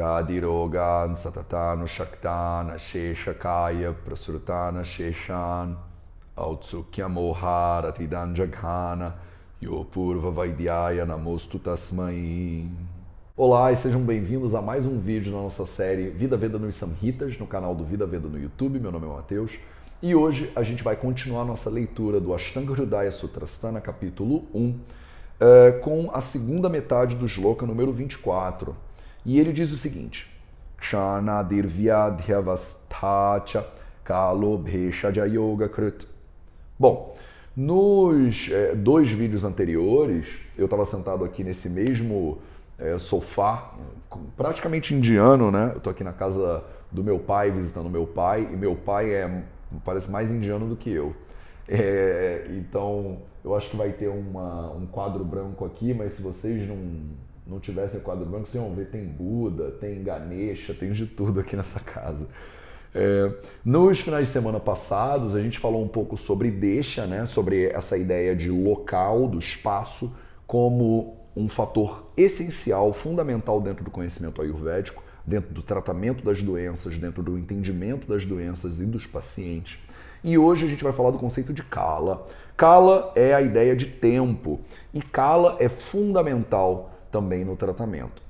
Radirogan Satatana Shaktana Sheshakaya Prasurtana Sheshan Autsukya Moharatidan Jaghana Yopurva Vaidyaya Namostu Tasmai. Olá e sejam bem-vindos a mais um vídeo da nossa série Vida Veda nos Samhitas, no canal do Vida Veda no YouTube. Meu nome é Matheus e hoje a gente vai continuar nossa leitura do Ashtanga Hridaya Sutrasthana, capítulo 1, com a segunda metade do shloka número 24. E ele diz o seguinte: Kshanadhirvyadhyavastacha kalobheshaja yoga krut. Bom, nos dois vídeos anteriores, eu estava sentado aqui nesse mesmo sofá, praticamente indiano, né? Eu estou aqui na casa do meu pai, visitando meu pai, e meu pai parece mais indiano do que eu. Então, eu acho que vai ter um quadro branco aqui, mas se vocês não tivessem quadro branco, vocês vão ver, tem Buda, tem Ganesha, tem de tudo aqui nessa casa. Nos finais de semana passados, a gente falou um pouco sobre Desha, né? Sobre essa ideia de local, do espaço, como um fator essencial, fundamental dentro do conhecimento ayurvédico, dentro do tratamento das doenças, dentro do entendimento das doenças e dos pacientes. E hoje a gente vai falar do conceito de Kala. Kala é a ideia de tempo, e Kala é fundamental também no tratamento.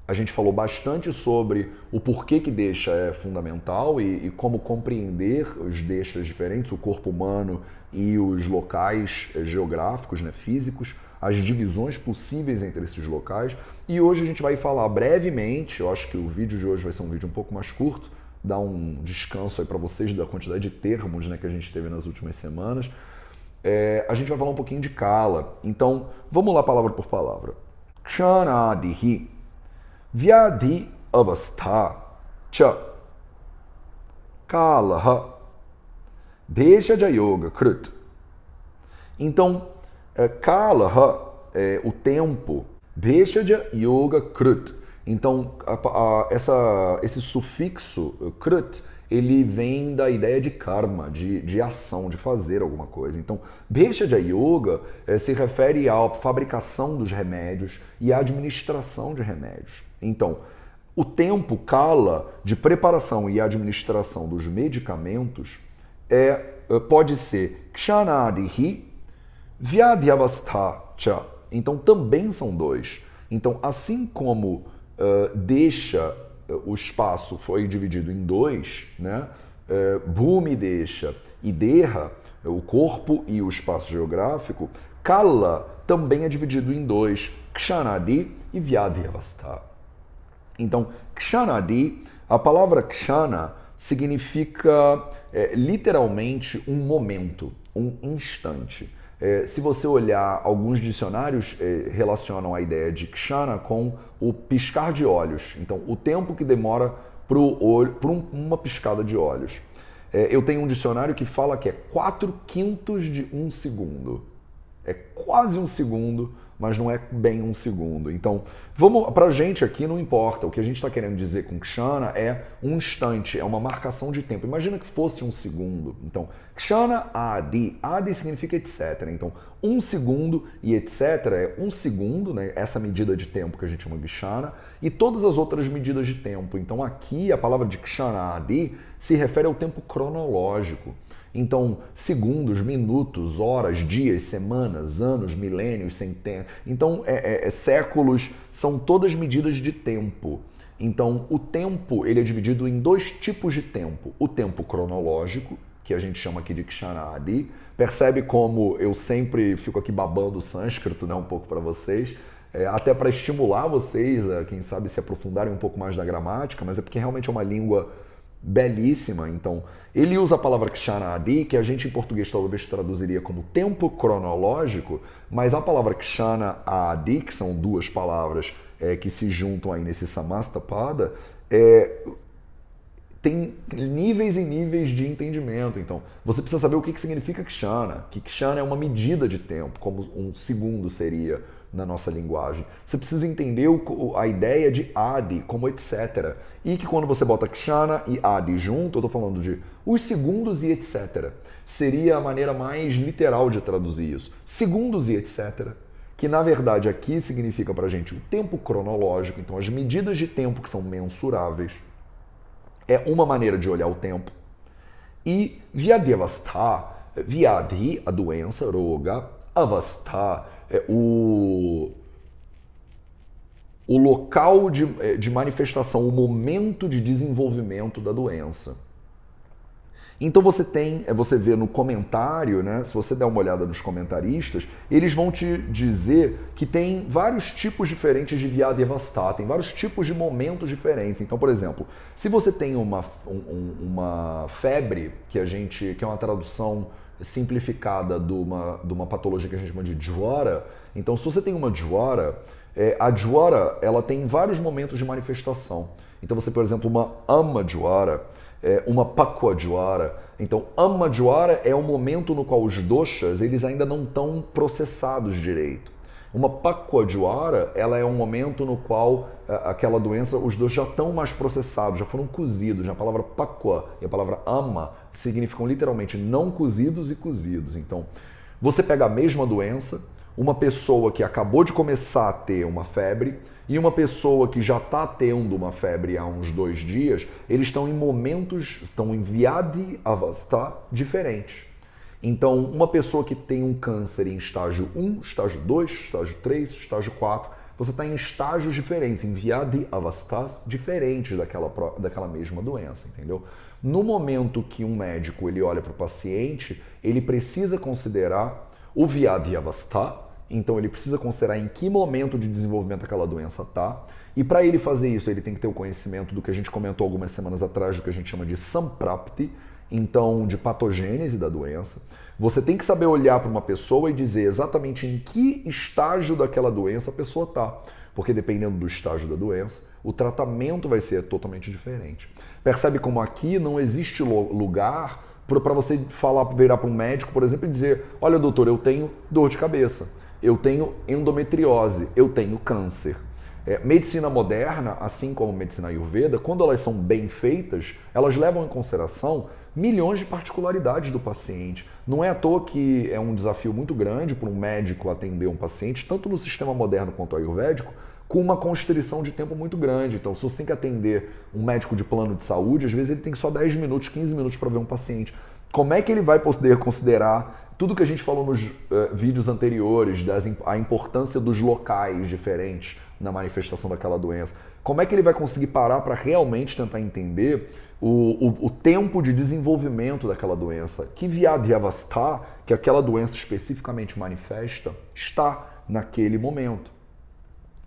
A gente falou bastante sobre o porquê que Desha é fundamental e como compreender os Deshas diferentes, o corpo humano e os locais geográficos, né, físicos, as divisões possíveis entre esses locais. E hoje a gente vai falar brevemente, eu acho que o vídeo de hoje vai ser um vídeo um pouco mais curto, dar um descanso aí para vocês da quantidade de termos, né, que a gente teve nas últimas semanas. A gente vai falar um pouquinho de Kala. Então, vamos lá palavra por palavra. Kshanadihi Vyadhi avastha cha Kalaha Bheshaja yoga krut. Então, Kalaha é o tempo, Bheshaja yoga krut. Então, esse sufixo krut, ele vem da ideia de karma, de ação, de fazer alguma coisa. Então, Bheshaja yoga se refere à fabricação dos remédios e à administração de remédios. Então, o tempo Kala de preparação e administração dos medicamentos pode ser Kshanadihi Vyadhyavastha cha. Então, também são dois. Então, assim como Desha, o espaço foi dividido em dois, né? Bhumi Desha e Deha, o corpo e o espaço geográfico, Kala também é dividido em dois, Kshanadi e Vyadhyavastha. Então, Kshanadi, a palavra Kshana significa literalmente um momento, um instante. Se você olhar, alguns dicionários relacionam a ideia de Kshana com o piscar de olhos. Então, o tempo que demora para uma piscada de olhos. Eu tenho um dicionário que fala que é 4/5 de um segundo. É quase um segundo, mas não é bem um segundo. Então, pra gente aqui não importa. O que a gente está querendo dizer com Kshana é um instante, é uma marcação de tempo. Imagina que fosse um segundo. Então, Kshana Adi. Adi significa etc. Então, um segundo e etc. é um segundo, né? Essa medida de tempo que a gente chama de Kshana, e todas as outras medidas de tempo. Então, aqui a palavra de Kshana Adi se refere ao tempo cronológico. Então, segundos, minutos, horas, dias, semanas, anos, milênios, centenas. Então, séculos são todas medidas de tempo. Então, o tempo ele é dividido em dois tipos de tempo. O tempo cronológico, que a gente chama aqui de Kshanadi. Percebe como eu sempre fico aqui babando o sânscrito, né, um pouco para vocês, até para estimular vocês, quem sabe, se aprofundarem um pouco mais da gramática, mas é porque realmente é uma língua belíssima. Então, ele usa a palavra Kshanadi, que a gente em português talvez traduziria como tempo cronológico, mas a palavra Kshana Adi, que são duas palavras que se juntam aí nesse Samastapada, tem níveis e níveis de entendimento. Então, você precisa saber o que significa Kshana, que Kshana é uma medida de tempo, como um segundo seria na nossa linguagem. Você precisa entender a ideia de Adi, como etc. E que quando você bota Kshana e Adi junto, eu estou falando de os segundos e etc. Seria a maneira mais literal de traduzir isso. Segundos e etc. que na verdade aqui significa pra gente o tempo cronológico, então as medidas de tempo que são mensuráveis, é uma maneira de olhar o tempo. E Vyadhyavastha, Vyadhi, a doença, Roga, Avastha, o local de manifestação, o momento de desenvolvimento da doença. Então você vê no comentário, né? Se você der uma olhada nos comentaristas, eles vão te dizer que tem vários tipos diferentes de Vyadhyavastha, tem vários tipos de momentos diferentes. Então, por exemplo, se você tem uma febre, que é uma tradução simplificada de uma patologia que a gente chama de Jwara, então se você tem uma Jwara, a Jwara, ela tem vários momentos de manifestação. Então você, por exemplo, uma Amma Jwara, uma Pakwa Jwara. Então, Amma Jwara é o momento no qual os doshas eles ainda não estão processados direito. Uma Pakwa Jwara, ela é um momento no qual aquela doença, os doshas já estão mais processados, já foram cozidos. A palavra Pakwa e a palavra Amma significam literalmente não cozidos e cozidos. Então, você pega a mesma doença, uma pessoa que acabou de começar a ter uma febre e uma pessoa que já está tendo uma febre há uns 2 dias, eles estão em momentos, estão em Vyadhyavastha diferentes. Então, uma pessoa que tem um câncer em estágio 1, estágio 2, estágio 3, estágio 4, você está em estágios diferentes, em Vyadhyavasthas diferentes daquela mesma doença, entendeu? No momento que um médico ele olha para o paciente, ele precisa considerar o Vyadhyavastha. Então ele precisa considerar em que momento de desenvolvimento aquela doença está. E para ele fazer isso, ele tem que ter o conhecimento do que a gente comentou algumas semanas atrás, do que a gente chama de Samprapti, então de patogênese da doença. Você tem que saber olhar para uma pessoa e dizer exatamente em que estágio daquela doença a pessoa está. Porque dependendo do estágio da doença, o tratamento vai ser totalmente diferente. Percebe como aqui não existe lugar para você virar para um médico, por exemplo, e dizer: olha, doutor, eu tenho dor de cabeça. Eu tenho endometriose, eu tenho câncer. Medicina moderna, assim como medicina ayurveda, quando elas são bem feitas, elas levam em consideração milhões de particularidades do paciente. Não é à toa que é um desafio muito grande para um médico atender um paciente, tanto no sistema moderno quanto ayurvédico, com uma constrição de tempo muito grande. Então, se você tem que atender um médico de plano de saúde, às vezes ele tem só 10 minutos, 15 minutos para ver um paciente. Como é que ele vai poder considerar tudo que a gente falou nos vídeos anteriores, a importância dos locais diferentes na manifestação daquela doença? Como é que ele vai conseguir parar para realmente tentar entender o tempo de desenvolvimento daquela doença? Que Vyadhyavastha, que aquela doença especificamente manifesta, está naquele momento.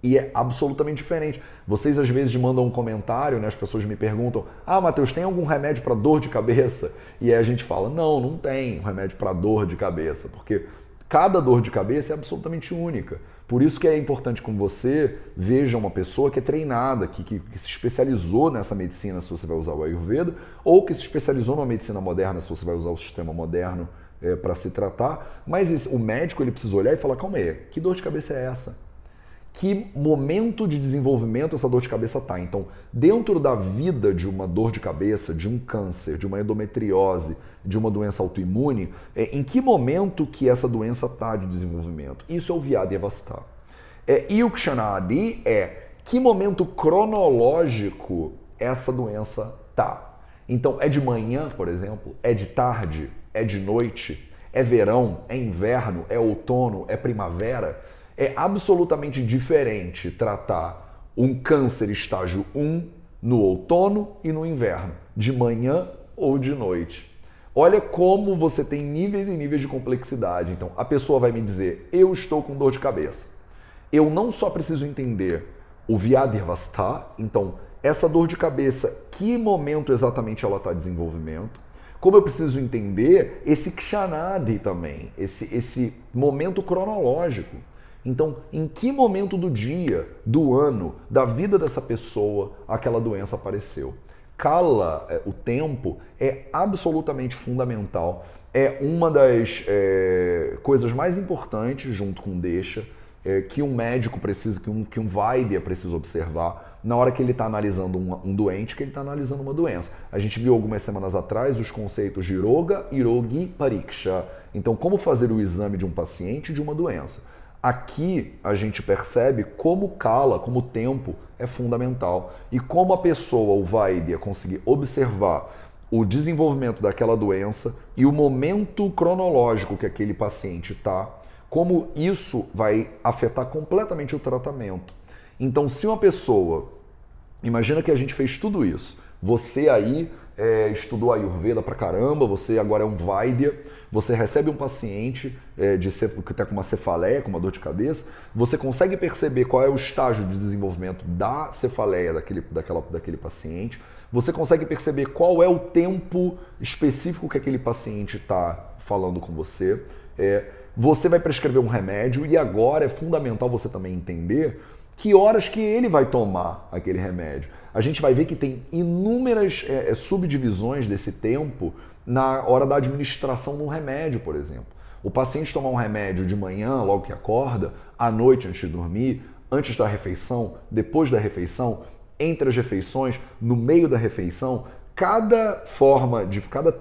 E é absolutamente diferente. Vocês às vezes mandam um comentário, né? As pessoas me perguntam: ah, Matheus, tem algum remédio para dor de cabeça? E aí a gente fala: não tem remédio para dor de cabeça, porque cada dor de cabeça é absolutamente única. Por isso que é importante que você veja uma pessoa que é treinada, que se especializou nessa medicina, se você vai usar o Ayurveda, ou que se especializou na medicina moderna, se você vai usar o sistema moderno para se tratar. Mas o médico ele precisa olhar e falar: calma aí, que dor de cabeça é essa? Que momento de desenvolvimento essa dor de cabeça está? Então, dentro da vida de uma dor de cabeça, de um câncer, de uma endometriose, de uma doença autoimune, em que momento que essa doença está de desenvolvimento? Isso é o Vyadhyavastha. E o Kshanadi é que momento cronológico essa doença está. Então, é de manhã, por exemplo? É de tarde? É de noite? É verão? É inverno? É outono? É primavera? É absolutamente diferente tratar um câncer estágio 1 no outono e no inverno, de manhã ou de noite. Olha como você tem níveis e níveis de complexidade. Então, a pessoa vai me dizer: eu estou com dor de cabeça. Eu não só preciso entender o Vyadhyavastha, então, essa dor de cabeça, que momento exatamente ela está em desenvolvimento, como eu preciso entender esse Kshanadi também, esse momento cronológico. Então, em que momento do dia, do ano, da vida dessa pessoa, aquela doença apareceu? Kala, o tempo, é absolutamente fundamental. É uma das coisas mais importantes, junto com Desha, que um médico precisa, que um Vaidya precisa observar na hora que ele está analisando um doente, que ele está analisando uma doença. A gente viu algumas semanas atrás os conceitos de Roga e Rogi Pariksha. Então, como fazer o exame de um paciente de uma doença. Aqui a gente percebe como kala, como tempo, é fundamental e como a pessoa, o Vaidya, conseguir observar o desenvolvimento daquela doença e o momento cronológico que aquele paciente está, como isso vai afetar completamente o tratamento. Então, se uma pessoa, imagina que a gente fez tudo isso, você aí estudou Ayurveda pra caramba, você agora é um Vaidya, você recebe um paciente que está com uma cefaleia, com uma dor de cabeça, você consegue perceber qual é o estágio de desenvolvimento da cefaleia daquele paciente, você consegue perceber qual é o tempo específico que aquele paciente está falando com você, você vai prescrever um remédio e agora é fundamental você também entender que horas que ele vai tomar aquele remédio. A gente vai ver que tem inúmeras subdivisões desse tempo na hora da administração de um remédio, por exemplo. O paciente tomar um remédio de manhã, logo que acorda, à noite antes de dormir, antes da refeição, depois da refeição, entre as refeições, no meio da refeição, cada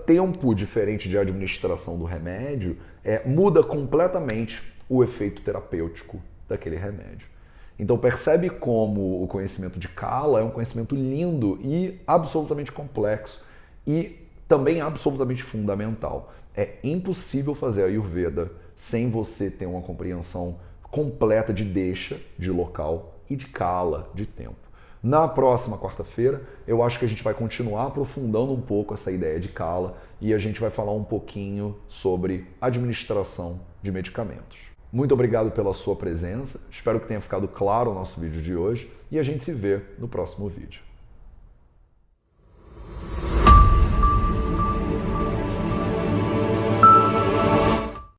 tempo diferente de administração do remédio muda completamente o efeito terapêutico daquele remédio. Então percebe como o conhecimento de kala é um conhecimento lindo e absolutamente complexo e também absolutamente fundamental. É impossível fazer a Ayurveda sem você ter uma compreensão completa de deixa, de local e de kala, de tempo. Na próxima quarta-feira, eu acho que a gente vai continuar aprofundando um pouco essa ideia de kala e a gente vai falar um pouquinho sobre administração de medicamentos. Muito obrigado pela sua presença, espero que tenha ficado claro o nosso vídeo de hoje e a gente se vê no próximo vídeo.